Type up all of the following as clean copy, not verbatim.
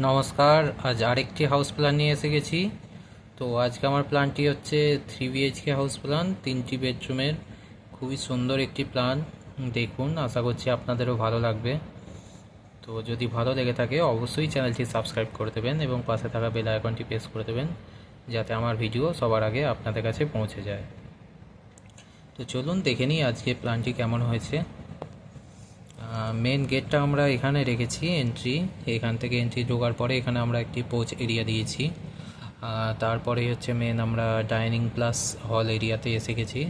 নমস্কার। আজ আরেকটি হাউস প্ল্যান নিয়ে এসে গেছি। তো আজকে আমার প্ল্যানটি হচ্ছে 3 BHK হাউস প্ল্যান, 3টি বেডরুমের। খুবই সুন্দর একটি প্ল্যান। দেখুন, আশা করছি আপনাদেরও ভালো লাগবে। তো যদি ভালো লেগে থাকে অবশ্যই চ্যানেলটি সাবস্ক্রাইব করে দেবেন এবং পাশে থাকা বেল আইকনটি প্রেস করে দেবেন, যাতে আমার ভিডিও সবার আগে আপনাদের কাছে পৌঁছে যায়। তো চলুন দেখে নিই আজকে প্ল্যানটি কেমন হয়েছে। মেন গেটটা আমরা এখানে রেখেছি এন্ট্রি। এখান থেকে এন্ট্রি ঢোকার পরে এখানে আমরা একটি পোচ এরিয়া দিয়েছি। তারপরে হচ্ছে মেন আমরা ডাইনিং প্লাস হল এরিয়াতে এসে গেছি।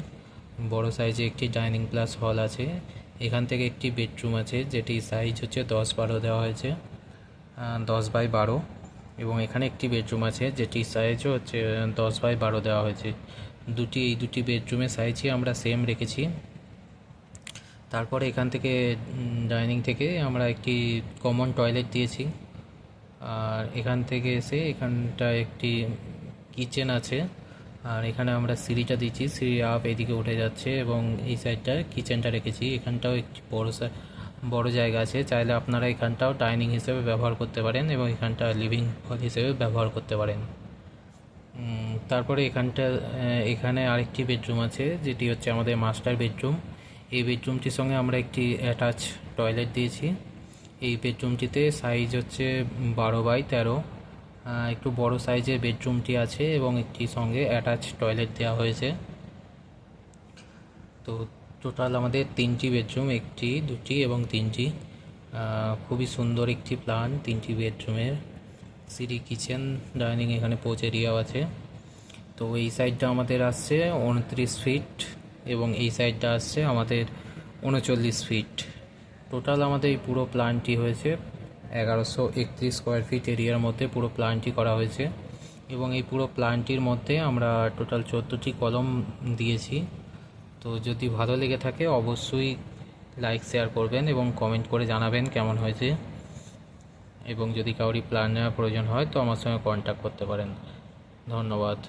বড় সাইজে একটি ডাইনিং প্লাস হল আছে। এখান থেকে একটি বেডরুম আছে, যেটি সাইজ হচ্ছে 10-12 দেওয়া হয়েছে, 10x12। এবং এখানে একটি বেডরুম আছে, যেটি সাইজও হচ্ছে 10x12 দেওয়া হয়েছে। এই দুটি বেডরুমের সাইজই আমরা সেম রেখেছি। তারপরে এখান থেকে ডাইনিং থেকে আমরা একটি কমন টয়লেট দিয়েছি। আর এখান থেকে এসে এখানটা একটি কিচেন আছে। আর এখানে আমরা সিঁড়িটা দিচ্ছি, সিঁড়ি আপ এদিকে উঠে যাচ্ছে এবং এই সাইডটা কিচেনটা রেখেছি। এখানটাও একটি বড় জায়গা আছে, চাইলে আপনারা এখানটাও ডাইনিং হিসেবে ব্যবহার করতে পারেন এবং এখানটা লিভিং হল হিসেবে ব্যবহার করতে পারেন। তারপরে এখানে আরেকটি বেডরুম আছে, যেটি হচ্ছে আমাদের মাস্টার বেডরুম। এই বেডরুমটির সঙ্গে আমরা একটি অ্যাটাচ টয়লেট দিয়েছি। এই বেডরুমটিতে সাইজ হচ্ছে 12x13। একটু বড় সাইজের বেডরুমটি আছে এবং একটি সঙ্গে অ্যাটাচ টয়লেট দেওয়া হয়েছে। তো টোটাল আমাদের 3টি বেডরুম, 1টি, 2টি এবং 3টি। খুবই সুন্দর একটি প্ল্যান, 3টি বেডরুমের। সিঁড়ি, কিচেন, ডাইনিং, এখানে পোচ এরিয়াও আছে। তো এই সাইডটা আমাদের আসছে 29 ফিট এবং এই সাইডটা আসছে আমাদের 39 ফিট। টোটাল আমাদের এই পুরো প্ল্যানটি হয়েছে 1131 স্কোয়ার ফিট এরিয়ার মধ্যে পুরো প্ল্যানটি করা হয়েছে। এবং এই পুরো প্ল্যানটির মধ্যে আমরা টোটাল 14টি কলম দিয়েছি। তো যদি ভালো লেগে থাকে অবশ্যই লাইক শেয়ার করবেন এবং কমেন্ট করে জানাবেন কেমন হয়েছে। এবং যদি কাউরি প্ল্যান নেওয়ার প্রয়োজন হয় তো আমার সঙ্গে কন্ট্যাক্ট করতে পারেন। ধন্যবাদ।